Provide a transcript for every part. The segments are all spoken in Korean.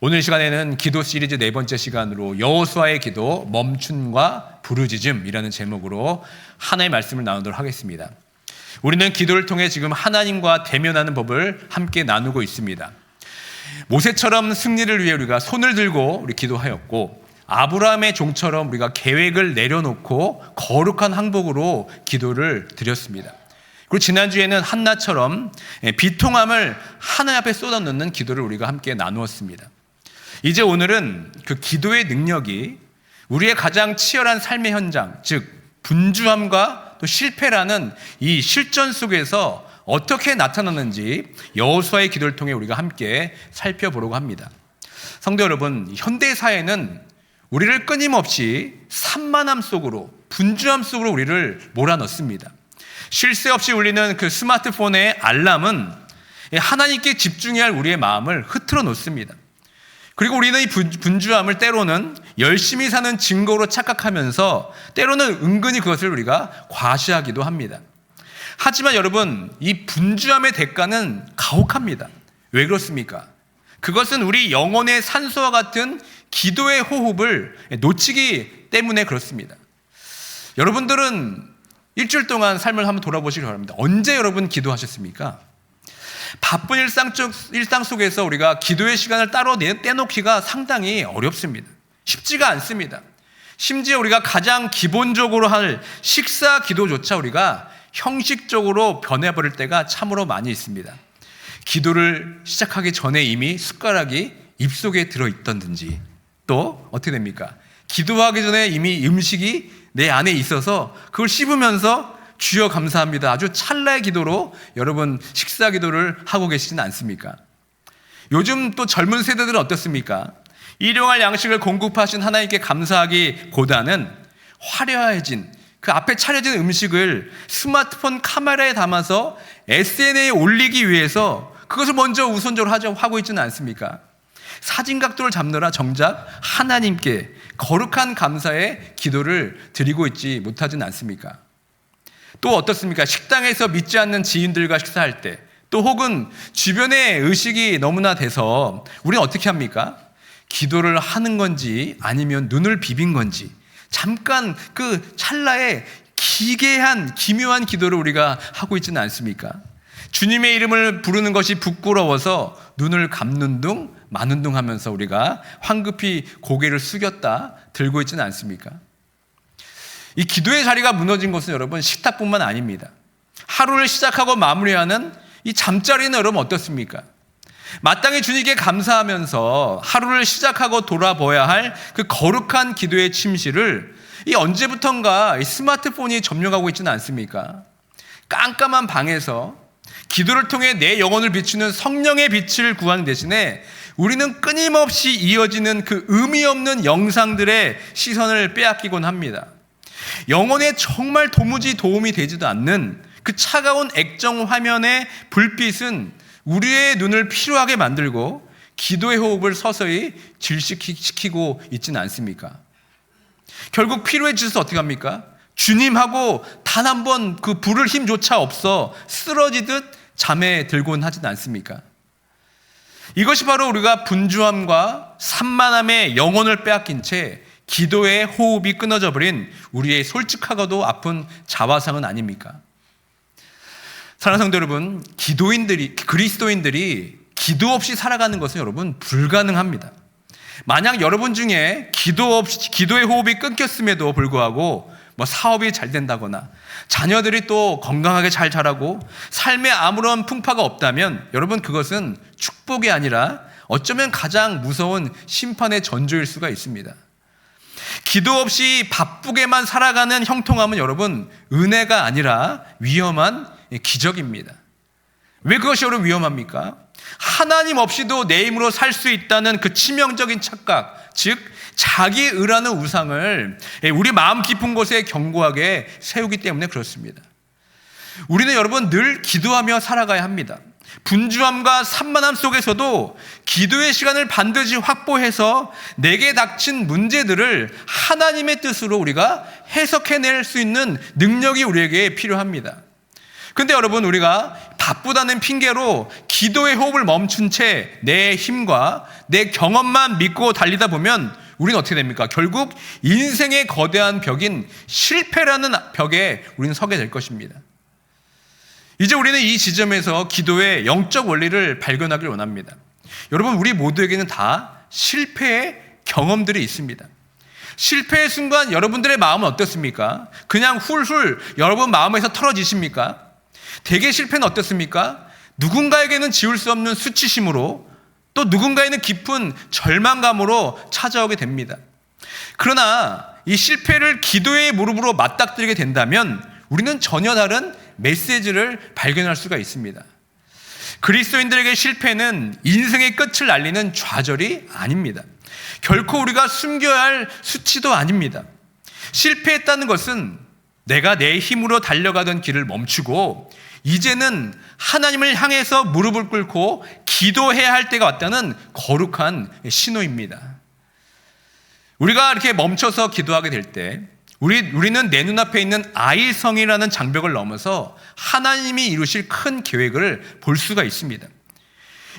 오늘 시간에는 기도 시리즈 네 번째 시간으로 여호수아의 기도 멈춤과 부르짖음이라는 제목으로 하나의 말씀을 나누도록 하겠습니다. 우리는 기도를 통해 지금 하나님과 대면하는 법을 함께 나누고 있습니다. 모세처럼 승리를 위해 우리가 손을 들고 우리 기도하였고, 아브라함의 종처럼 우리가 계획을 내려놓고 거룩한 항복으로 기도를 드렸습니다. 그리고 지난주에는 한나처럼 비통함을 하나님 앞에 쏟아놓는 기도를 우리가 함께 나누었습니다. 이제 오늘은 그 기도의 능력이 우리의 가장 치열한 삶의 현장, 즉 분주함과 또 실패라는 이 실전 속에서 어떻게 나타나는지 여호수아의 기도를 통해 우리가 함께 살펴보려고 합니다. 성도 여러분, 현대 사회는 우리를 끊임없이 산만함 속으로, 분주함 속으로 우리를 몰아넣습니다. 쉴 새 없이 울리는 그 스마트폰의 알람은 하나님께 집중해야 할 우리의 마음을 흐트러 놓습니다. 그리고 우리는 이 분주함을 때로는 열심히 사는 증거로 착각하면서 때로는 은근히 그것을 우리가 과시하기도 합니다. 하지만 여러분, 이 분주함의 대가는 가혹합니다. 왜 그렇습니까? 그것은 우리 영혼의 산소와 같은 기도의 호흡을 놓치기 때문에 그렇습니다. 여러분들은 일주일 동안 삶을 한번 돌아보시기 바랍니다. 언제 여러분 기도하셨습니까? 바쁜 일상 속에서 우리가 기도의 시간을 따로 떼놓기가 상당히 어렵습니다. 쉽지가 않습니다. 심지어 우리가 가장 기본적으로 할 식사 기도조차 우리가 형식적으로 변해버릴 때가 참으로 많이 있습니다. 기도를 시작하기 전에 이미 숟가락이 입속에 들어있던지, 또 어떻게 됩니까? 기도하기 전에 이미 음식이 내 안에 있어서 그걸 씹으면서 주여 감사합니다, 아주 찰나의 기도로 여러분 식사 기도를 하고 계시지는 않습니까? 요즘 또 젊은 세대들은 어떻습니까? 일용할 양식을 공급하신 하나님께 감사하기보다는 화려해진 그 앞에 차려진 음식을 스마트폰 카메라에 담아서 SNS에 올리기 위해서 그것을 먼저 우선적으로 하고 있지는 않습니까? 사진 각도를 잡느라 정작 하나님께 거룩한 감사의 기도를 드리고 있지 못하지는 않습니까? 또 어떻습니까? 식당에서 믿지 않는 지인들과 식사할 때, 또 혹은 주변에 의식이 너무나 돼서 우리는 어떻게 합니까? 기도를 하는 건지 아니면 눈을 비빈 건지 잠깐 그 찰나에 기괴한 기묘한 기도를 우리가 하고 있지는 않습니까? 주님의 이름을 부르는 것이 부끄러워서 눈을 감는 둥 마는 둥 하면서 우리가 황급히 고개를 숙였다 들고 있지는 않습니까? 이 기도의 자리가 무너진 것은 여러분 식탁뿐만 아닙니다. 하루를 시작하고 마무리하는 이 잠자리는 여러분 어떻습니까? 마땅히 주님께 감사하면서 하루를 시작하고 돌아봐야 할 그 거룩한 기도의 침실을 이 언제부턴가 이 스마트폰이 점령하고 있지는 않습니까? 깜깜한 방에서 기도를 통해 내 영혼을 비추는 성령의 빛을 구하는 대신에 우리는 끊임없이 이어지는 그 의미 없는 영상들의 시선을 빼앗기곤 합니다. 영혼에 정말 도무지 도움이 되지도 않는 그 차가운 액정 화면의 불빛은 우리의 눈을 피로하게 만들고 기도의 호흡을 서서히 질식시키고 있지는 않습니까? 결국 피로해지셔서 어떻게 합니까? 주님하고 단 한 번 그 부를 힘조차 없어 쓰러지듯 잠에 들곤 하지는 않습니까? 이것이 바로 우리가 분주함과 산만함의 영혼을 빼앗긴 채 기도의 호흡이 끊어져 버린 우리의 솔직하고도 아픈 자화상은 아닙니까? 사랑하는 성도 여러분, 그리스도인들이 기도 없이 살아가는 것은 여러분 불가능합니다. 만약 여러분 중에 기도의 호흡이 끊겼음에도 불구하고 사업이 잘 된다거나 자녀들이 또 건강하게 잘 자라고 삶에 아무런 풍파가 없다면 여러분 그것은 축복이 아니라 어쩌면 가장 무서운 심판의 전조일 수가 있습니다. 기도 없이 바쁘게만 살아가는 형통함은 여러분 은혜가 아니라 위험한 기적입니다. 왜 그것이 여러분 위험합니까? 하나님 없이도 내 힘으로 살 수 있다는 그 치명적인 착각, 즉 자기 의라는 우상을 우리 마음 깊은 곳에 견고하게 세우기 때문에 그렇습니다. 우리는 여러분 늘 기도하며 살아가야 합니다. 분주함과 산만함 속에서도 기도의 시간을 반드시 확보해서 내게 닥친 문제들을 하나님의 뜻으로 우리가 해석해낼 수 있는 능력이 우리에게 필요합니다. 근데 여러분, 우리가 바쁘다는 핑계로 기도의 호흡을 멈춘 채 내 힘과 내 경험만 믿고 달리다 보면 우리는 어떻게 됩니까? 결국 인생의 거대한 벽인 실패라는 벽에 우리는 서게 될 것입니다. 이제 우리는 이 지점에서 기도의 영적 원리를 발견하길 원합니다. 여러분, 우리 모두에게는 다 실패의 경험들이 있습니다. 실패의 순간 여러분들의 마음은 어떻습니까? 그냥 훌훌 여러분 마음에서 털어지십니까? 대개 실패는 어떻습니까? 누군가에게는 지울 수 없는 수치심으로, 또 누군가에는 깊은 절망감으로 찾아오게 됩니다. 그러나 이 실패를 기도의 무릎으로 맞닥뜨리게 된다면 우리는 전혀 다른 메시지를 발견할 수가 있습니다. 그리스도인들에게 실패는 인생의 끝을 알리는 좌절이 아닙니다. 결코 우리가 숨겨야 할 수치도 아닙니다. 실패했다는 것은 내가 내 힘으로 달려가던 길을 멈추고 이제는 하나님을 향해서 무릎을 꿇고 기도해야 할 때가 왔다는 거룩한 신호입니다. 우리가 이렇게 멈춰서 기도하게 될 때 우리는 내 눈앞에 있는 아이성이라는 장벽을 넘어서 하나님이 이루실 큰 계획을 볼 수가 있습니다.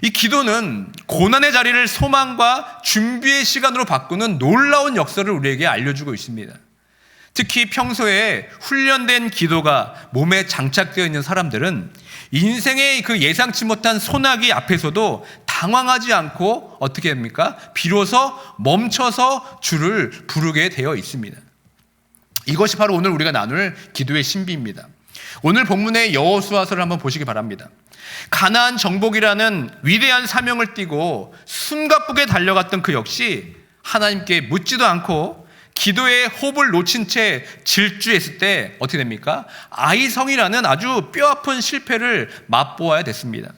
이 기도는 고난의 자리를 소망과 준비의 시간으로 바꾸는 놀라운 역사를 우리에게 알려주고 있습니다. 특히 평소에 훈련된 기도가 몸에 장착되어 있는 사람들은 인생의 그 예상치 못한 소나기 앞에서도 당황하지 않고 어떻게 됩니까? 비로소 멈춰서 주를 부르게 되어 있습니다. 이것이 바로 오늘 우리가 나눌 기도의 신비입니다. 오늘 본문의 여호수아서를 한번 보시기 바랍니다. 가나안 정복이라는 위대한 사명을 띠고 숨가쁘게 달려갔던 그 역시 하나님께 묻지도 않고 기도의 호흡을 놓친 채 질주했을 때 어떻게 됩니까? 아이성이라는 아주 뼈아픈 실패를 맛보아야 됐습니다.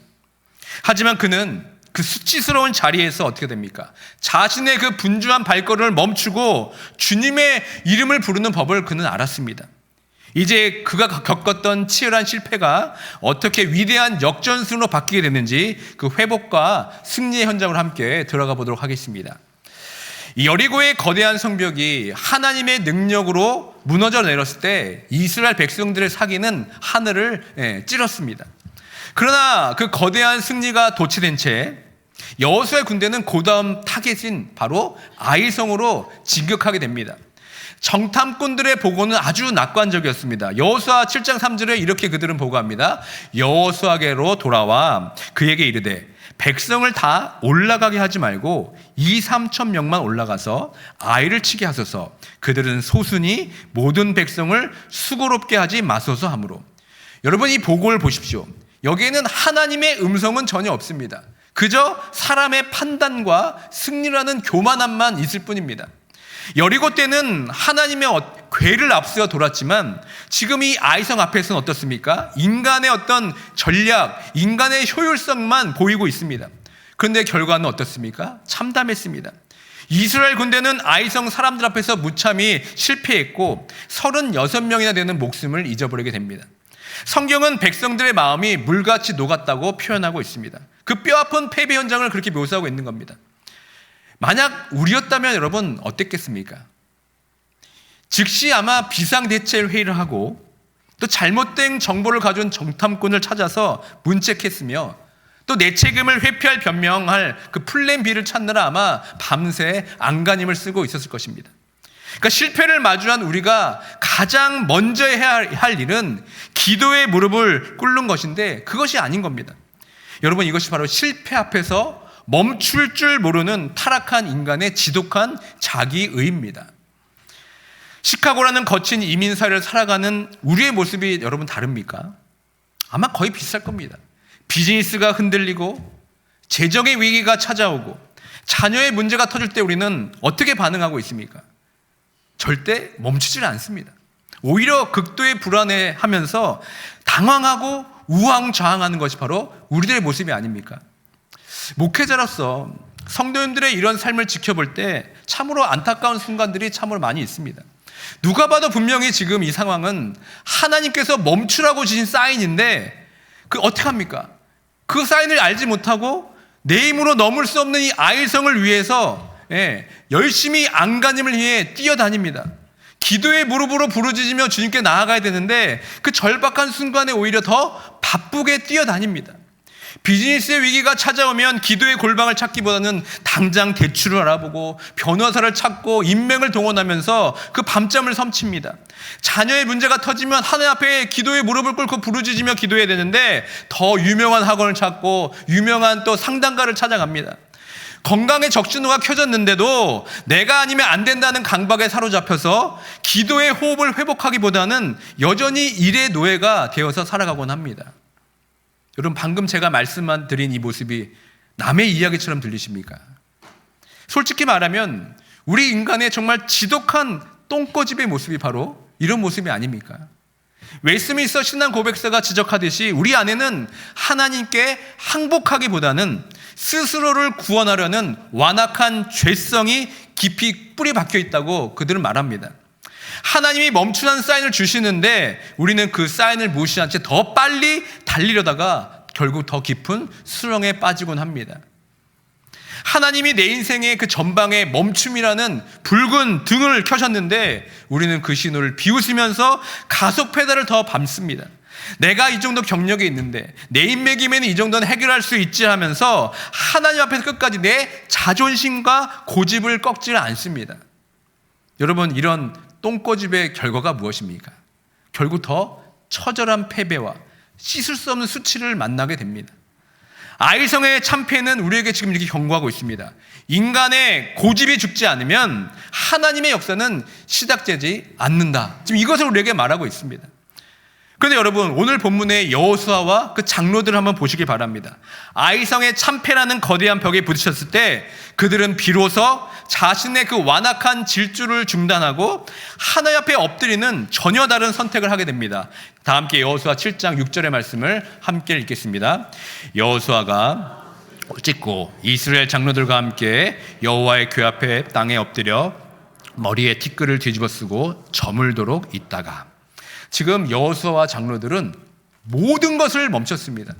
하지만 그는 그 수치스러운 자리에서 어떻게 됩니까? 자신의 그 분주한 발걸음을 멈추고 주님의 이름을 부르는 법을 그는 알았습니다. 이제 그가 겪었던 치열한 실패가 어떻게 위대한 역전승으로 바뀌게 됐는지 그 회복과 승리의 현장으로 함께 들어가 보도록 하겠습니다. 여리고의 거대한 성벽이 하나님의 능력으로 무너져 내렸을 때 이스라엘 백성들의 사기는 하늘을 찔렀습니다. 그러나 그 거대한 승리가 도취된 채 여호수아의 군대는 그 다음 타겟인 바로 아이성으로 진격하게 됩니다. 정탐꾼들의 보고는 아주 낙관적이었습니다. 여호수아 7장 3절에 이렇게 그들은 보고합니다. 여호수아께로 돌아와 그에게 이르되 백성을 다 올라가게 하지 말고 2-3천 명만 올라가서 아이를 치게 하소서. 그들은 소순이 모든 백성을 수고롭게 하지 마소서 하므로. 여러분, 이 보고를 보십시오. 여기에는 하나님의 음성은 전혀 없습니다. 그저 사람의 판단과 승리라는 교만함만 있을 뿐입니다. 여리고 때는 하나님의 궤를 앞세워 돌았지만 지금 이 아이성 앞에서는 어떻습니까? 인간의 어떤 전략, 인간의 효율성만 보이고 있습니다. 그런데 결과는 어떻습니까? 참담했습니다. 이스라엘 군대는 아이성 사람들 앞에서 무참히 실패했고 36명이나 되는 목숨을 잊어버리게 됩니다. 성경은 백성들의 마음이 물같이 녹았다고 표현하고 있습니다. 그 뼈아픈 패배 현장을 그렇게 묘사하고 있는 겁니다. 만약 우리였다면 여러분 어땠겠습니까? 즉시 아마 비상대책회의를 하고 또 잘못된 정보를 가져온 정탐꾼을 찾아서 문책했으며 또 내 책임을 회피할 변명할 그 플랜 B를 찾느라 아마 밤새 안간힘을 쓰고 있었을 것입니다. 그러니까 실패를 마주한 우리가 가장 먼저 해야 할 일은 기도의 무릎을 꿇는 것인데 그것이 아닌 겁니다. 여러분, 이것이 바로 실패 앞에서 멈출 줄 모르는 타락한 인간의 지독한 자기의입니다. 시카고라는 거친 이민사회를 살아가는 우리의 모습이 여러분 다릅니까? 아마 거의 비슷할 겁니다. 비즈니스가 흔들리고 재정의 위기가 찾아오고 자녀의 문제가 터질 때 우리는 어떻게 반응하고 있습니까? 절대 멈추질 않습니다. 오히려 극도의 불안해하면서 당황하고 우왕좌왕하는 것이 바로 우리들의 모습이 아닙니까? 목회자로서 성도님들의 이런 삶을 지켜볼 때 참으로 안타까운 순간들이 참으로 많이 있습니다. 누가 봐도 분명히 지금 이 상황은 하나님께서 멈추라고 주신 사인인데 그 어떻게 합니까? 그 사인을 알지 못하고 내 힘으로 넘을 수 없는 이 아이성을 위해서 열심히 안간힘을 위해 뛰어다닙니다. 기도의 무릎으로 부르짖으며 주님께 나아가야 되는데 그 절박한 순간에 오히려 더 바쁘게 뛰어다닙니다. 비즈니스의 위기가 찾아오면 기도의 골방을 찾기보다는 당장 대출을 알아보고 변호사를 찾고 인맥을 동원하면서 그 밤잠을 섬칩니다. 자녀의 문제가 터지면 하나님 앞에 기도의 무릎을 꿇고 부르짖으며 기도해야 되는데 더 유명한 학원을 찾고 유명한 또 상담가를 찾아갑니다. 건강의 적신호가 켜졌는데도 내가 아니면 안 된다는 강박에 사로잡혀서 기도의 호흡을 회복하기보다는 여전히 일의 노예가 되어서 살아가곤 합니다. 여러분, 방금 제가 말씀만 드린 이 모습이 남의 이야기처럼 들리십니까? 솔직히 말하면 우리 인간의 정말 지독한 똥꼬집의 모습이 바로 이런 모습이 아닙니까? 웨스민스터 신앙 고백서가 지적하듯이 우리 안에는 하나님께 항복하기보다는 스스로를 구원하려는 완악한 죄성이 깊이 뿌리 박혀 있다고 그들은 말합니다. 하나님이 멈추라는 사인을 주시는데 우리는 그 사인을 무시한 채 더 빨리 달리려다가 결국 더 깊은 수렁에 빠지곤 합니다. 하나님이 내 인생의 그 전방에 멈춤이라는 붉은 등을 켜셨는데 우리는 그 신호를 비웃으면서 가속 페달을 더 밟습니다. 내가 이 정도 경력이 있는데 내 인맥이면 이 정도는 해결할 수 있지 하면서 하나님 앞에서 끝까지 내 자존심과 고집을 꺾지를 않습니다. 여러분, 이런 똥꼬집의 결과가 무엇입니까? 결국 더 처절한 패배와 씻을 수 없는 수치를 만나게 됩니다. 아이성의 참패는 우리에게 지금 이렇게 경고하고 있습니다. 인간의 고집이 죽지 않으면 하나님의 역사는 시작되지 않는다. 지금 이것을 우리에게 말하고 있습니다. 그런데 여러분, 오늘 본문의 여호수아와 그 장로들을 한번 보시기 바랍니다. 아이성의 참패라는 거대한 벽에 부딪혔을 때 그들은 비로소 자신의 그 완악한 질주를 중단하고 하나님 앞에 엎드리는 전혀 다른 선택을 하게 됩니다. 다 함께 여호수아 7장 6절의 말씀을 함께 읽겠습니다. 여호수아가 찍고 이스라엘 장로들과 함께 여호와의 궤 앞에 땅에 엎드려 머리에 티끌을 뒤집어 쓰고 저물도록 있다가, 지금 여호수아와 장로들은 모든 것을 멈췄습니다.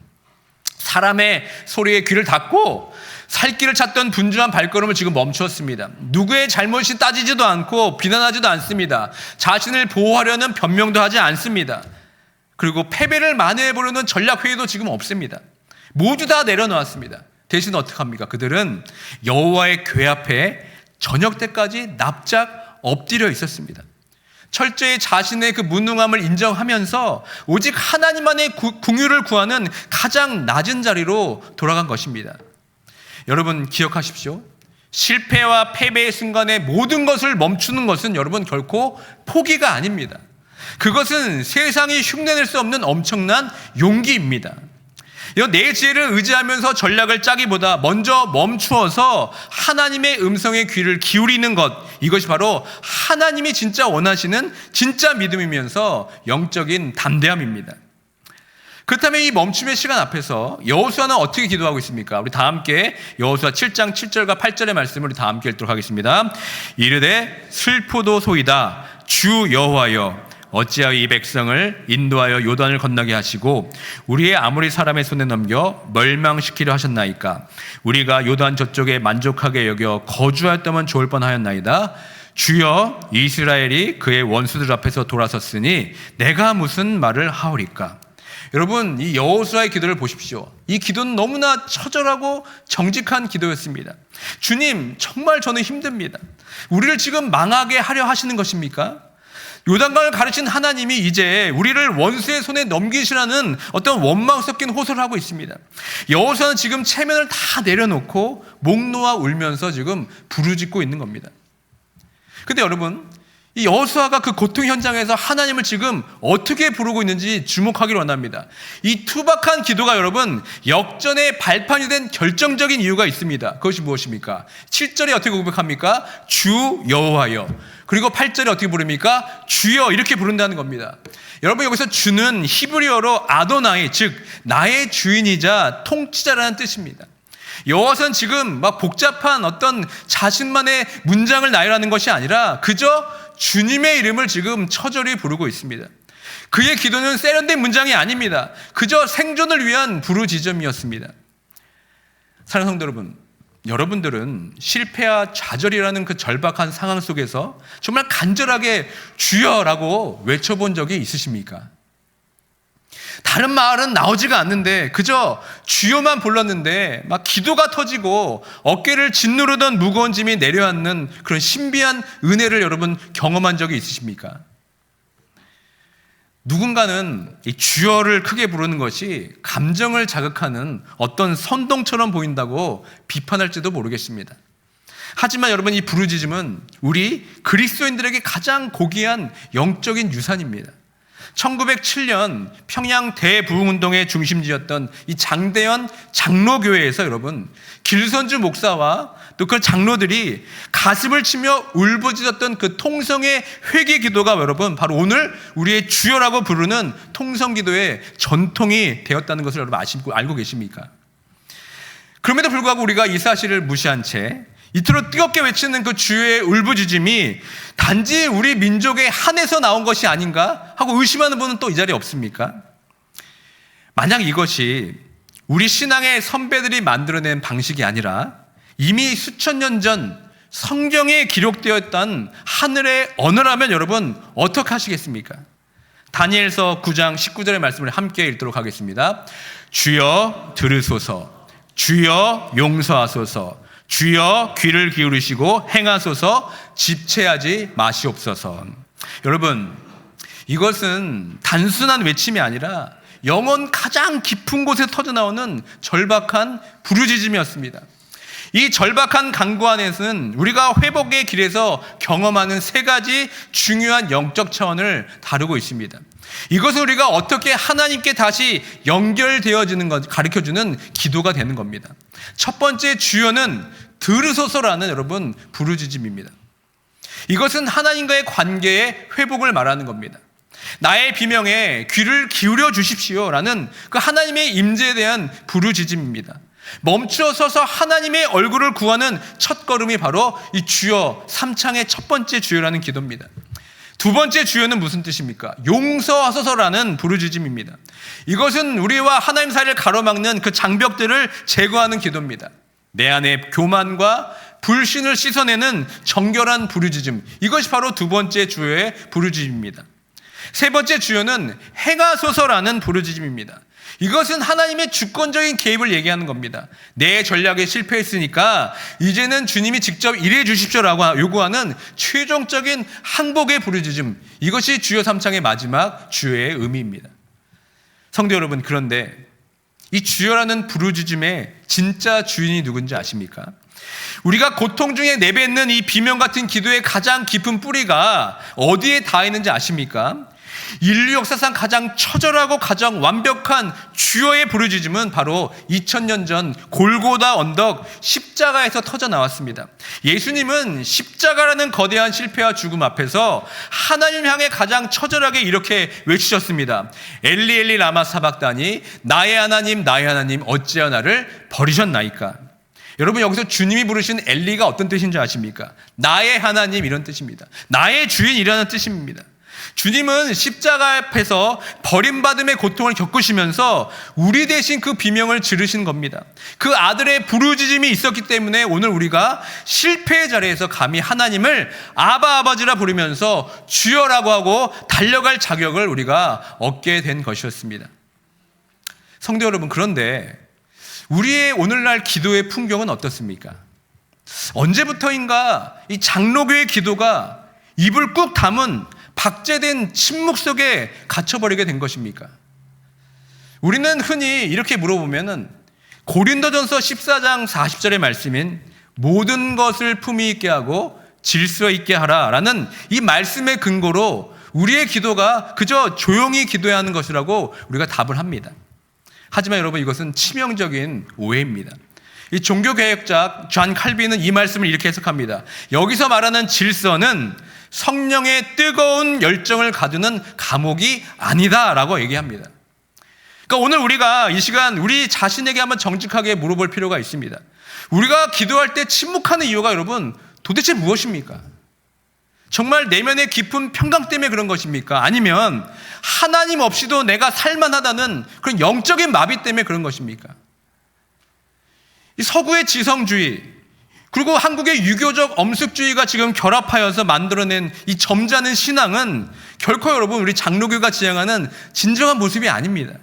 사람의 소리에 귀를 닫고 살 길을 찾던 분주한 발걸음을 지금 멈추었습니다. 누구의 잘못이 따지지도 않고 비난하지도 않습니다. 자신을 보호하려는 변명도 하지 않습니다. 그리고 패배를 만회해보려는 전략회의도 지금 없습니다. 모두 다 내려놓았습니다. 대신 어떻게 합니까? 그들은 여호와의 궤 앞에 저녁 때까지 납작 엎드려 있었습니다. 철저히 자신의 그 무능함을 인정하면서 오직 하나님만의 궁유를 구하는 가장 낮은 자리로 돌아간 것입니다. 여러분, 기억하십시오. 실패와 패배의 순간에 모든 것을 멈추는 것은 여러분 결코 포기가 아닙니다. 그것은 세상이 흉내낼 수 없는 엄청난 용기입니다. 내 지혜를 의지하면서 전략을 짜기보다 먼저 멈추어서 하나님의 음성에 귀를 기울이는 것, 이것이 바로 하나님이 진짜 원하시는 진짜 믿음이면서 영적인 담대함입니다. 그렇다면 이 멈춤의 시간 앞에서 여호수아는 어떻게 기도하고 있습니까? 우리 다 함께 여호수아 7장 7절과 8절의 말씀을 우리 다 함께 읽도록 하겠습니다. 이르되 슬프도 소이다 주 여호와여, 어찌하여 이 백성을 인도하여 요단을 건너게 하시고 우리의 아모리 사람의 손에 넘겨 멸망시키려 하셨나이까? 우리가 요단 저쪽에 만족하게 여겨 거주하였다면 좋을 뻔하였나이다. 주여, 이스라엘이 그의 원수들 앞에서 돌아섰으니 내가 무슨 말을 하오리까? 여러분, 이 여호수아의 기도를 보십시오. 이 기도는 너무나 처절하고 정직한 기도였습니다. 주님, 정말 저는 힘듭니다. 우리를 지금 망하게 하려 하시는 것입니까? 요단강을 가르친 하나님이 이제 우리를 원수의 손에 넘기시라는 어떤 원망 섞인 호소를 하고 있습니다. 여호수아는 지금 체면을 다 내려놓고 목 놓아 울면서 지금 부르짖고 있는 겁니다. 근데 여러분, 이 여호수아가 그 고통 현장에서 하나님을 지금 어떻게 부르고 있는지 주목하기를 원합니다. 이 투박한 기도가 여러분 역전의 발판이 된 결정적인 이유가 있습니다. 그것이 무엇입니까? 7절에 어떻게 고백합니까? 주 여호와여. 그리고 8절에 어떻게 부릅니까? 주여, 이렇게 부른다는 겁니다. 여러분, 여기서 주는 히브리어로 아도나이, 즉 나의 주인이자 통치자라는 뜻입니다. 여호와는 지금 막 복잡한 어떤 자신만의 문장을 나열하는 것이 아니라 그저 주님의 이름을 지금 처절히 부르고 있습니다. 그의 기도는 세련된 문장이 아닙니다. 그저 생존을 위한 부르짖음이었습니다. 사랑하는 성도 여러분, 여러분들은 실패와 좌절이라는 그 절박한 상황 속에서 정말 간절하게 주여라고 외쳐본 적이 있으십니까? 다른 말은 나오지가 않는데 그저 주여만 불렀는데 막 기도가 터지고 어깨를 짓누르던 무거운 짐이 내려앉는 그런 신비한 은혜를 여러분 경험한 적이 있으십니까? 누군가는 이 주여를 크게 부르는 것이 감정을 자극하는 어떤 선동처럼 보인다고 비판할지도 모르겠습니다. 하지만 여러분, 이 부르짖음은 우리 그리스도인들에게 가장 고귀한 영적인 유산입니다. 1907년 평양 대부흥운동의 중심지였던 이 장대현 장로교회에서 여러분 길선주 목사와 또 그 장로들이 가슴을 치며 울부짖었던 그 통성의 회개 기도가 여러분 바로 오늘 우리의 주여라고 부르는 통성기도의 전통이 되었다는 것을 여러분 알고 계십니까? 그럼에도 불구하고 우리가 이 사실을 무시한 채 이토록 뜨겁게 외치는 그 주여의 울부짖음이 단지 우리 민족의 한에서 나온 것이 아닌가 하고 의심하는 분은 또 이 자리에 없습니까? 만약 이것이 우리 신앙의 선배들이 만들어낸 방식이 아니라 이미 수천 년 전 성경에 기록되어 있던 하늘의 언어라면 여러분 어떻게 하시겠습니까? 다니엘서 9장 19절의 말씀을 함께 읽도록 하겠습니다. 주여 들으소서, 주여 용서하소서, 주여 귀를 기울이시고 행하소서, 집체하지 마시옵소서. 여러분, 이것은 단순한 외침이 아니라 영혼 가장 깊은 곳에서 터져나오는 절박한 부르짖음이었습니다. 이 절박한 간구 안에서는 우리가 회복의 길에서 경험하는 세 가지 중요한 영적 차원을 다루고 있습니다. 이것은 우리가 어떻게 하나님께 다시 연결되어지는 것 가르쳐주는 기도가 되는 겁니다. 첫 번째 주여는 들으소서라는 여러분 부르짖음입니다. 이것은 하나님과의 관계의 회복을 말하는 겁니다. 나의 비명에 귀를 기울여 주십시오라는 그 하나님의 임재에 대한 부르짖음입니다. 멈추어 서서 하나님의 얼굴을 구하는 첫 걸음이 바로 이 주여, 삼창의 첫 번째 주여라는 기도입니다. 두 번째 주여는 무슨 뜻입니까? 용서하소서라는 부르짖음입니다. 이것은 우리와 하나님 사이를 가로막는 그 장벽들을 제거하는 기도입니다. 내 안에 교만과 불신을 씻어내는 정결한 부르짖음, 이것이 바로 두 번째 주여의 부르짖음입니다. 세 번째 주여는 행하소서라는 부르짖음입니다. 이것은 하나님의 주권적인 개입을 얘기하는 겁니다. 내 전략에 실패했으니까 이제는 주님이 직접 일해 주십시오라고 요구하는 최종적인 항복의 부르짖음, 이것이 주여 삼창의 마지막 주여의 의미입니다. 성도 여러분, 그런데 이 주여라는 부르짖음의 진짜 주인이 누군지 아십니까? 우리가 고통 중에 내뱉는 이 비명 같은 기도의 가장 깊은 뿌리가 어디에 닿아 있는지 아십니까? 인류 역사상 가장 처절하고 가장 완벽한 주여의 부르짖음은 바로 2000년 전 골고다 언덕 십자가에서 터져 나왔습니다. 예수님은 십자가라는 거대한 실패와 죽음 앞에서 하나님 향해 가장 처절하게 이렇게 외치셨습니다. 엘리 엘리 라마 사박다니, 나의 하나님 어찌하여 나를 버리셨나이까. 여러분, 여기서 주님이 부르신 엘리가 어떤 뜻인지 아십니까? 나의 하나님, 이런 뜻입니다. 나의 주인이라는 뜻입니다. 주님은 십자가 앞에서 버림받음의 고통을 겪으시면서 우리 대신 그 비명을 지르신 겁니다. 그 아들의 부르짖음이 있었기 때문에 오늘 우리가 실패의 자리에서 감히 하나님을 아바 아버지라 부르면서 주여라고 하고 달려갈 자격을 우리가 얻게 된 것이었습니다. 성도 여러분, 그런데 우리의 오늘날 기도의 풍경은 어떻습니까? 언제부터인가 이 장로교의 기도가 입을 꾹 담은 박제된 침묵 속에 갇혀버리게 된 것입니까? 우리는 흔히 이렇게 물어보면은 고린도전서 14장 40절의 말씀인 모든 것을 품위 있게 하고 질서 있게 하라라는 이 말씀의 근거로 우리의 기도가 그저 조용히 기도해야 하는 것이라고 우리가 답을 합니다. 하지만 여러분, 이것은 치명적인 오해입니다. 이 종교개혁자 존 칼빈은 이 말씀을 이렇게 해석합니다. 여기서 말하는 질서는 성령의 뜨거운 열정을 가두는 감옥이 아니다라고 얘기합니다. 그러니까 오늘 우리가 이 시간 우리 자신에게 한번 정직하게 물어볼 필요가 있습니다. 우리가 기도할 때 침묵하는 이유가 여러분 도대체 무엇입니까? 정말 내면의 깊은 평강 때문에 그런 것입니까? 아니면 하나님 없이도 내가 살만하다는 그런 영적인 마비 때문에 그런 것입니까? 이 서구의 지성주의 그리고 한국의 유교적 엄숙주의가 지금 결합하여서 만들어낸 이 점잖은 신앙은 결코 여러분 우리 장로교가 지향하는 진정한 모습이 아닙니다.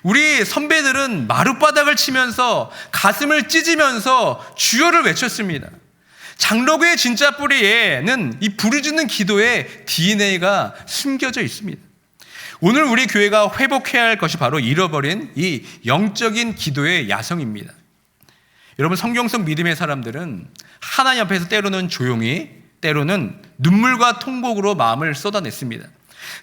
우리 선배들은 마룻바닥을 치면서 가슴을 찢으면서 주여를 외쳤습니다. 장로교의 진짜 뿌리에는 이 부르짖는 기도의 DNA가 숨겨져 있습니다. 오늘 우리 교회가 회복해야 할 것이 바로 잃어버린 이 영적인 기도의 야성입니다. 여러분, 성경 속 믿음의 사람들은 하나님 앞에서 때로는 조용히, 때로는 눈물과 통곡으로 마음을 쏟아냈습니다.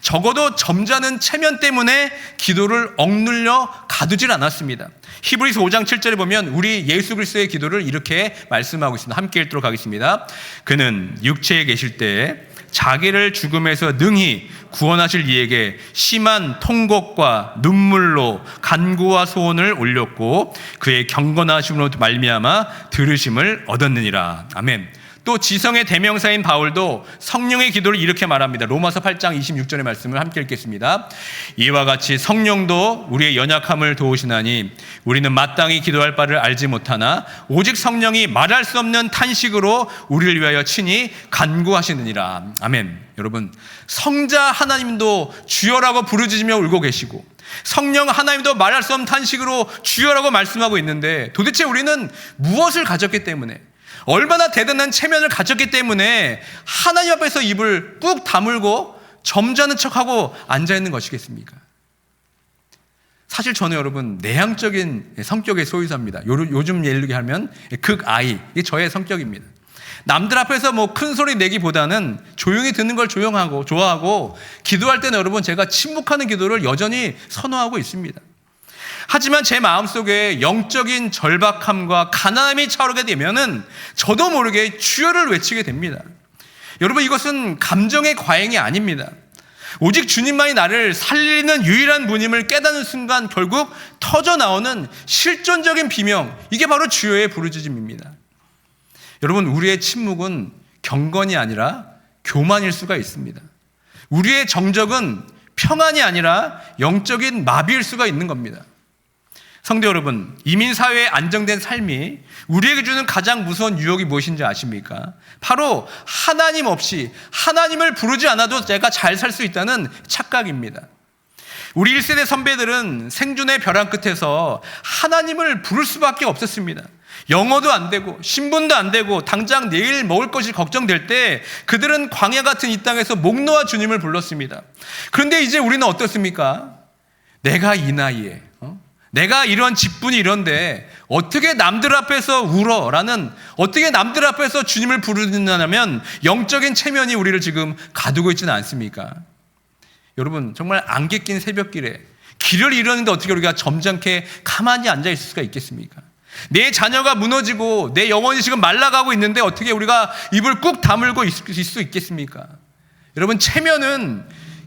적어도 점잖은 체면 때문에 기도를 억눌려 가두질 않았습니다. 히브리서 5장 7절에 보면 우리 예수 그리스도의 기도를 이렇게 말씀하고 있습니다. 함께 읽도록 하겠습니다. 그는 육체에 계실 때에 자기를 죽음에서 능히 구원하실 이에게 심한 통곡과 눈물로 간구와 소원을 올렸고 그의 경건하심으로 말미암아 들으심을 얻었느니라. 아멘. 또 지성의 대명사인 바울도 성령의 기도를 이렇게 말합니다. 로마서 8장 26절의 말씀을 함께 읽겠습니다. 이와 같이 성령도 우리의 연약함을 도우시나니 우리는 마땅히 기도할 바를 알지 못하나 오직 성령이 말할 수 없는 탄식으로 우리를 위하여 친히 간구하시느니라. 아멘. 여러분, 성자 하나님도 주여라고 부르짖으며 울고 계시고 성령 하나님도 말할 수 없는 탄식으로 주여라고 말씀하고 있는데 도대체 우리는 무엇을 가졌기 때문에, 얼마나 대단한 체면을 가졌기 때문에 하나님 앞에서 입을 꾹 다물고 점잖은 척하고 앉아있는 것이겠습니까? 사실 저는 여러분 내향적인 성격의 소유자입니다. 요즘 예를 하면 극아이, 이게 저의 성격입니다. 남들 앞에서 뭐 큰 소리 내기보다는 조용히 듣는 걸 조용하고 좋아하고, 기도할 때는 여러분 제가 침묵하는 기도를 여전히 선호하고 있습니다. 하지만 제 마음속에 영적인 절박함과 가난함이 차오르게 되면은 저도 모르게 주여를 외치게 됩니다. 여러분, 이것은 감정의 과잉이 아닙니다. 오직 주님만이 나를 살리는 유일한 분임을 깨닫는 순간 결국 터져 나오는 실존적인 비명, 이게 바로 주여의 부르짖음입니다. 여러분, 우리의 침묵은 경건이 아니라 교만일 수가 있습니다. 우리의 정적은 평안이 아니라 영적인 마비일 수가 있는 겁니다. 성도 여러분, 이민사회의 안정된 삶이 우리에게 주는 가장 무서운 유혹이 무엇인지 아십니까? 바로 하나님 없이, 하나님을 부르지 않아도 내가 잘 살 수 있다는 착각입니다. 우리 1세대 선배들은 생존의 벼랑 끝에서 하나님을 부를 수밖에 없었습니다. 영어도 안 되고 신분도 안 되고 당장 내일 먹을 것이 걱정될 때 그들은 광야 같은 이 땅에서 목 놓아 주님을 불렀습니다. 그런데 이제 우리는 어떻습니까? 내가 이 나이에 내가 이런 직분이 이런데 어떻게 남들 앞에서 울어라는, 어떻게 남들 앞에서 주님을 부르느냐면 영적인 체면이 우리를 지금 가두고 있지는 않습니까? 여러분, 정말 안개 낀 새벽길에 길을 잃었는데 어떻게 우리가 점잖게 가만히 앉아 있을 수가 있겠습니까? 내 자녀가 무너지고 내 영혼이 지금 말라가고 있는데 어떻게 우리가 입을 꾹 다물고 있을 수 있겠습니까? 여러분, 체면은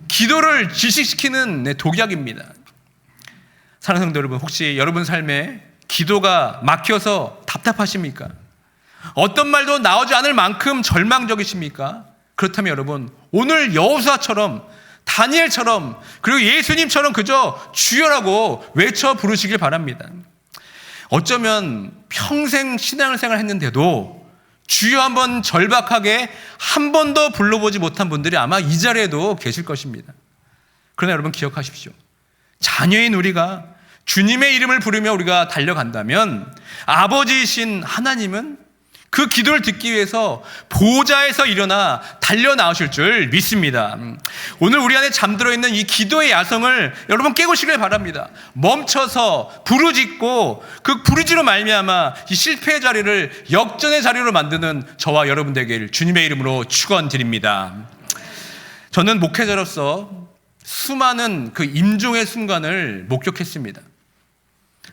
기도를 질식시키는 독약입니다. 사랑하는 성도 여러분, 혹시 여러분 삶에 기도가 막혀서 답답하십니까? 어떤 말도 나오지 않을 만큼 절망적이십니까? 그렇다면 여러분, 오늘 여호수아처럼, 다니엘처럼, 그리고 예수님처럼 그저 주여라고 외쳐 부르시길 바랍니다. 어쩌면 평생 신앙생활 했는데도 주여 한번 절박하게 한 번도 불러보지 못한 분들이 아마 이 자리에도 계실 것입니다. 그러나 여러분 기억하십시오. 자녀인 우리가 주님의 이름을 부르며 우리가 달려간다면 아버지이신 하나님은 그 기도를 듣기 위해서 보좌에서 일어나 달려 나오실 줄 믿습니다. 오늘 우리 안에 잠들어 있는 이 기도의 야성을 여러분 깨우시길 바랍니다. 멈춰서 부르짖고 그 부르짖으로 말미암아 이 실패의 자리를 역전의 자리로 만드는 저와 여러분 되길 주님의 이름으로 축원드립니다. 저는 목회자로서 수많은 그 임종의 순간을 목격했습니다.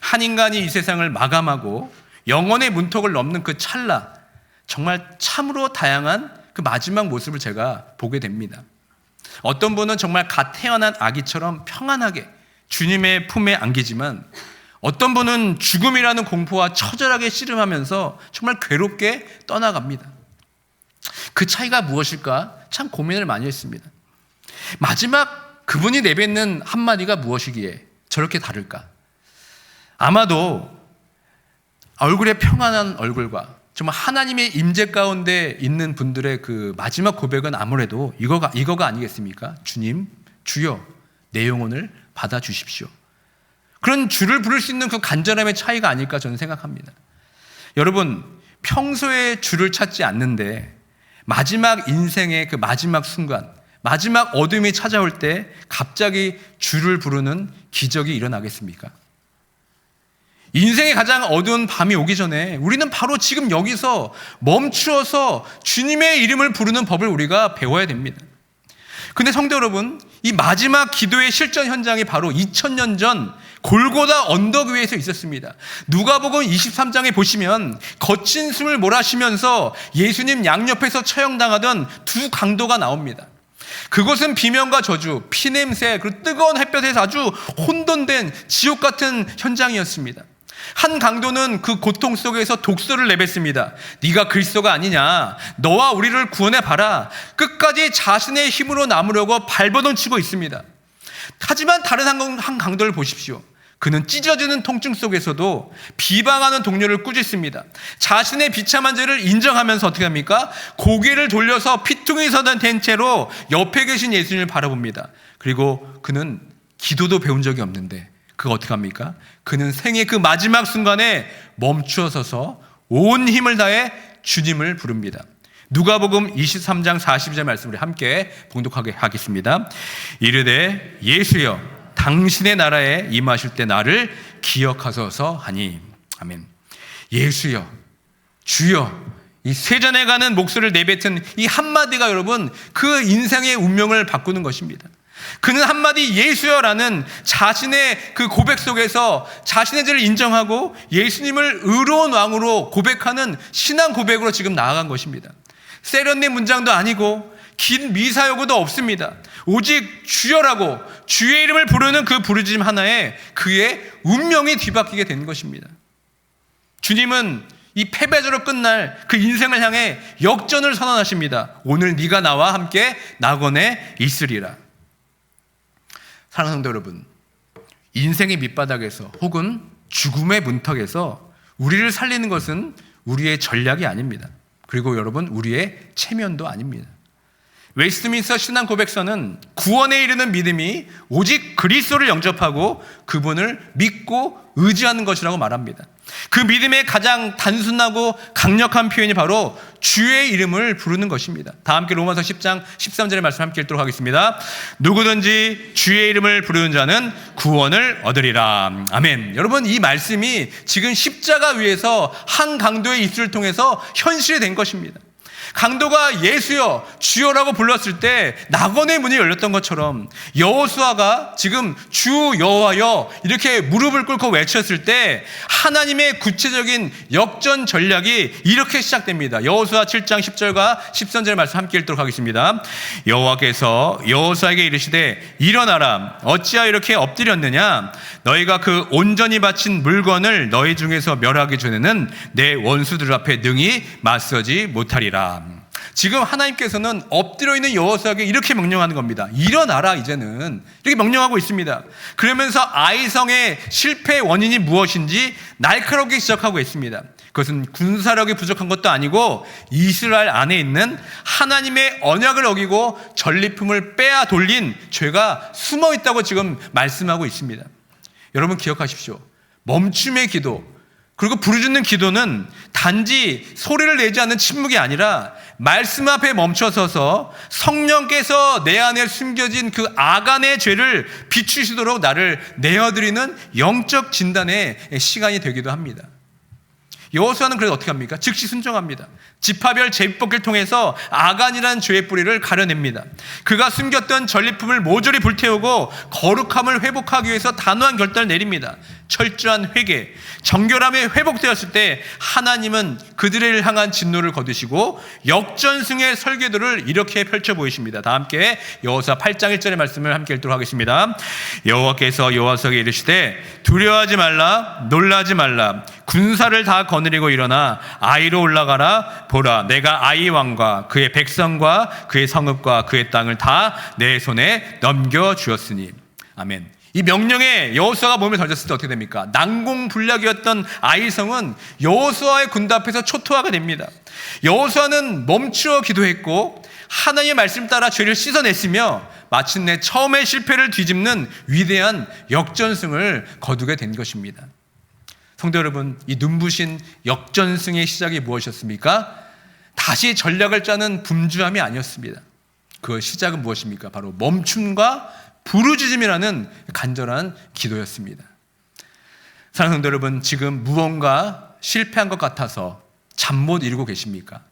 한 인간이 이 세상을 마감하고 영혼의 문턱을 넘는 그 찰나, 정말 참으로 다양한 그 마지막 모습을 제가 보게 됩니다. 어떤 분은 정말 갓 태어난 아기처럼 평안하게 주님의 품에 안기지만, 어떤 분은 죽음이라는 공포와 처절하게 씨름하면서 정말 괴롭게 떠나갑니다. 그 차이가 무엇일까 참 고민을 많이 했습니다. 마지막 그분이 내뱉는 한마디가 무엇이기에 저렇게 다를까? 아마도 얼굴에 평안한 얼굴과 정말 하나님의 임재 가운데 있는 분들의 그 마지막 고백은 아무래도 이거가 아니겠습니까? 주님, 주여, 내 영혼을 받아주십시오. 그런 주를 부를 수 있는 그 간절함의 차이가 아닐까 저는 생각합니다. 여러분, 평소에 주를 찾지 않는데 마지막 인생의 그 마지막 순간, 마지막 어둠이 찾아올 때 갑자기 주를 부르는 기적이 일어나겠습니까? 인생의 가장 어두운 밤이 오기 전에 우리는 바로 지금 여기서 멈추어서 주님의 이름을 부르는 법을 우리가 배워야 됩니다. 근데 성도 여러분, 이 마지막 기도의 실전 현장이 바로 2000년 전 골고다 언덕 위에서 있었습니다. 누가복음 23장에 보시면 거친 숨을 몰아쉬면서 예수님 양옆에서 처형당하던 두 강도가 나옵니다. 그곳은 비명과 저주, 피냄새, 그리고 뜨거운 햇볕에서 아주 혼돈된 지옥 같은 현장이었습니다. 한 강도는 그 고통 속에서 독소를 내뱉습니다. 네가 그리스도가 아니냐, 너와 우리를 구원해 봐라. 끝까지 자신의 힘으로 남으려고 발버둥치고 있습니다. 하지만 다른 한 강도를 보십시오. 그는 찢어지는 통증 속에서도 비방하는 동료를 꾸짖습니다. 자신의 비참한 죄를 인정하면서 어떻게 합니까? 고개를 돌려서 피퉁이 된 채로 옆에 계신 예수님을 바라봅니다. 그리고 그는 기도도 배운 적이 없는데 그가 어떻게 합니까? 그는 생의 그 마지막 순간에 멈추어 서서 온 힘을 다해 주님을 부릅니다. 누가복음 23장 42절 말씀을 함께 봉독하게 하겠습니다. 이르되 예수여, 당신의 나라에 임하실 때 나를 기억하소서 하니. 아멘. 예수여, 주여, 이 세전에 가는 목소리를 내뱉은 이 한마디가 여러분 그 인생의 운명을 바꾸는 것입니다. 그는 한마디 예수여라는 자신의 그 고백 속에서 자신의 죄를 인정하고 예수님을 의로운 왕으로 고백하는 신앙 고백으로 지금 나아간 것입니다. 세련된 문장도 아니고 긴 미사여구도 없습니다. 오직 주여라고 주의 이름을 부르는 그 부르짖음 하나에 그의 운명이 뒤바뀌게 된 것입니다. 주님은 이 패배자로 끝날 그 인생을 향해 역전을 선언하십니다. 오늘 네가 나와 함께 낙원에 있으리라. 사랑하는 성도 여러분, 인생의 밑바닥에서 혹은 죽음의 문턱에서 우리를 살리는 것은 우리의 전략이 아닙니다. 그리고 여러분, 우리의 체면도 아닙니다. 웨스트민스터 신앙 고백서는 구원에 이르는 믿음이 오직 그리스도를 영접하고 그분을 믿고 의지하는 것이라고 말합니다. 그 믿음의 가장 단순하고 강력한 표현이 바로 주의 이름을 부르는 것입니다. 다 함께 로마서 10장 13절의 말씀 함께 읽도록 하겠습니다. 누구든지 주의 이름을 부르는 자는 구원을 얻으리라. 아멘. 여러분, 이 말씀이 지금 십자가 위에서 한 강도의 입술을 통해서 현실이 된 것입니다. 강도가 예수여 주여라고 불렀을 때 낙원의 문이 열렸던 것처럼 여호수아가 지금 주 여호와여 이렇게 무릎을 꿇고 외쳤을 때 하나님의 구체적인 역전 전략이 이렇게 시작됩니다. 여호수아 7장 10절과 13절 말씀 함께 읽도록 하겠습니다. 여호와께서 여호수아에게 이르시되 일어나라, 어찌하여 이렇게 엎드렸느냐, 너희가 그 온전히 바친 물건을 너희 중에서 멸하기 전에는 내 원수들 앞에 능히 맞서지 못하리라. 지금 하나님께서는 엎드려 있는 여호수아에게 이렇게 명령하는 겁니다. 일어나라, 이제는. 이렇게 명령하고 있습니다. 그러면서 아이성의 실패의 원인이 무엇인지 날카롭게 지적하고 있습니다. 그것은 군사력이 부족한 것도 아니고 이스라엘 안에 있는 하나님의 언약을 어기고 전리품을 빼앗아 돌린 죄가 숨어 있다고 지금 말씀하고 있습니다. 여러분 기억하십시오. 멈춤의 기도, 그리고 부르짖는 기도는 단지 소리를 내지 않는 침묵이 아니라 말씀 앞에 멈춰서서 성령께서 내 안에 숨겨진 그 아간의 죄를 비추시도록 나를 내어드리는 영적 진단의 시간이 되기도 합니다. 여호수아는 그래서 어떻게 합니까? 즉시 순종합니다. 지파별 제비뽑기를 통해서 아간이라는 죄의 뿌리를 가려냅니다. 그가 숨겼던 전리품을 모조리 불태우고 거룩함을 회복하기 위해서 단호한 결단을 내립니다. 철저한 회개, 정결함이 회복되었을 때 하나님은 그들을 향한 진노를 거두시고 역전승의 설계도를 이렇게 펼쳐 보이십니다. 다 함께 여호수아 8장 1절의 말씀을 함께 읽도록 하겠습니다. 여호와께서 여호수아에게 이르시되 두려워하지 말라, 놀라지 말라, 군사를 다 거느리고 일어나 아이로 올라가라. 보라, 내가 아이 왕과 그의 백성과 그의 성읍과 그의 땅을 다 내 손에 넘겨주었으니. 아멘. 이 명령에 여호수아가 몸을 던졌을 때 어떻게 됩니까? 난공불락이었던 아이성은 여호수아의 군대 앞에서 초토화가 됩니다. 여호수아는 멈추어 기도했고 하나님의 말씀 따라 죄를 씻어냈으며 마침내 처음의 실패를 뒤집는 위대한 역전승을 거두게 된 것입니다. 성도 여러분, 이 눈부신 역전승의 시작이 무엇이었습니까? 다시 전략을 짜는 분주함이 아니었습니다. 그 시작은 무엇입니까? 바로 멈춤과 부르짖음이라는 간절한 기도였습니다. 사랑하는 성도 여러분, 지금 무언가 실패한 것 같아서 잠 못 이루고 계십니까?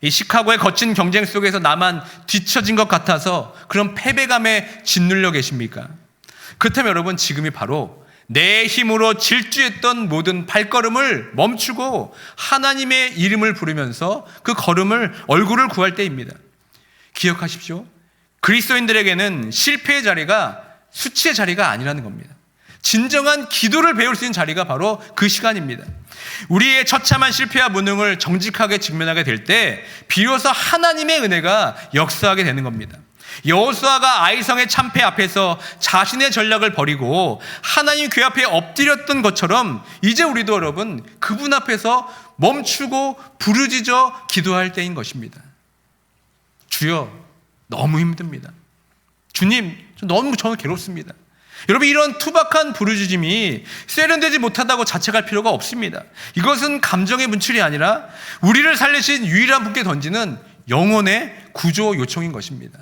이 시카고의 거친 경쟁 속에서 나만 뒤처진 것 같아서 그런 패배감에 짓눌려 계십니까? 그렇다면 여러분, 지금이 바로 내 힘으로 질주했던 모든 발걸음을 멈추고 하나님의 이름을 부르면서 그 걸음을 얼굴을 구할 때입니다. 기억하십시오. 그리스도인들에게는 실패의 자리가 수치의 자리가 아니라는 겁니다. 진정한 기도를 배울 수 있는 자리가 바로 그 시간입니다. 우리의 처참한 실패와 무능을 정직하게 직면하게 될 때 비로소 하나님의 은혜가 역사하게 되는 겁니다. 여호수아가 아이성의 참패 앞에서 자신의 전략을 버리고 하나님 궤 앞에 엎드렸던 것처럼 이제 우리도 여러분 그분 앞에서 멈추고 부르짖어 기도할 때인 것입니다. 주여, 너무 힘듭니다. 주님, 너무 저는 괴롭습니다. 여러분, 이런 투박한 부르짖음이 세련되지 못하다고 자책할 필요가 없습니다. 이것은 감정의 문출이 아니라 우리를 살리신 유일한 분께 던지는 영혼의 구조 요청인 것입니다.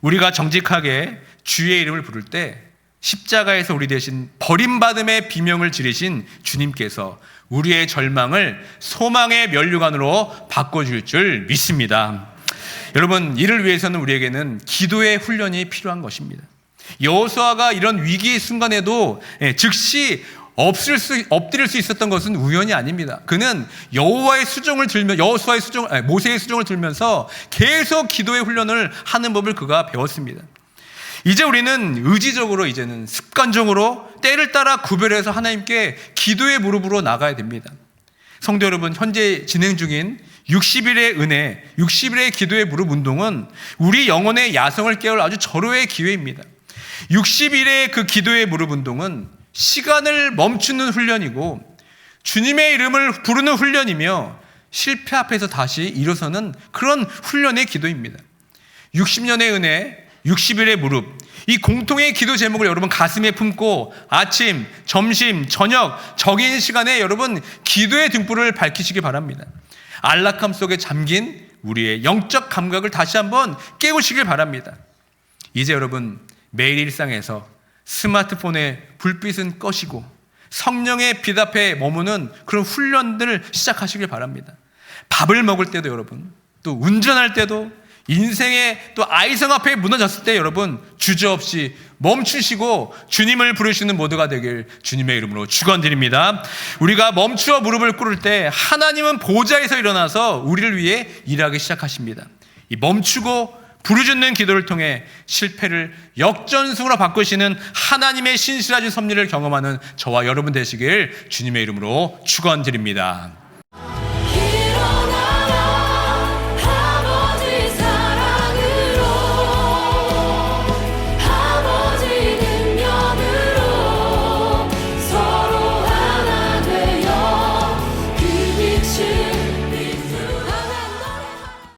우리가 정직하게 주의 이름을 부를 때 십자가에서 우리 대신 버림받음의 비명을 지르신 주님께서 우리의 절망을 소망의 면류관으로 바꿔줄 줄 믿습니다. 여러분, 이를 위해서는 우리에게는 기도의 훈련이 필요한 것입니다. 여호수아가 이런 위기의 순간에도 즉시 엎드릴 수 있었던 것은 우연이 아닙니다. 그는 모세의 수종을 들면서 계속 기도의 훈련을 하는 법을 그가 배웠습니다. 이제 우리는 의지적으로, 이제는 습관적으로 때를 따라 구별해서 하나님께 기도의 무릎으로 나가야 됩니다. 성도 여러분, 현재 진행 중인 60일의 은혜, 60일의 기도의 무릎 운동은 우리 영혼의 야성을 깨울 아주 절호의 기회입니다. 60일의 그 기도의 무릎 운동은 시간을 멈추는 훈련이고 주님의 이름을 부르는 훈련이며 실패 앞에서 다시 일어서는 그런 훈련의 기도입니다. 60년의 은혜, 60일의 무릎, 이 공통의 기도 제목을 여러분 가슴에 품고 아침, 점심, 저녁 정해진 시간에 여러분 기도의 등불을 밝히시기 바랍니다. 안락함 속에 잠긴 우리의 영적 감각을 다시 한번 깨우시길 바랍니다. 이제 여러분 매일 일상에서 스마트폰의 불빛은 꺼시고 성령의 빛 앞에 머무는 그런 훈련들을 시작하시길 바랍니다. 밥을 먹을 때도 여러분, 또 운전할 때도, 인생의 또 아이성 앞에 무너졌을 때 여러분 주저없이 멈추시고 주님을 부르시는 모두가 되길 주님의 이름으로 축원드립니다. 우리가 멈추어 무릎을 꿇을 때 하나님은 보좌에서 일어나서 우리를 위해 일하기 시작하십니다. 이 멈추고 부르짖는 기도를 통해 실패를 역전승으로 바꾸시는 하나님의 신실하신 섭리를 경험하는 저와 여러분 되시길 주님의 이름으로 축원드립니다.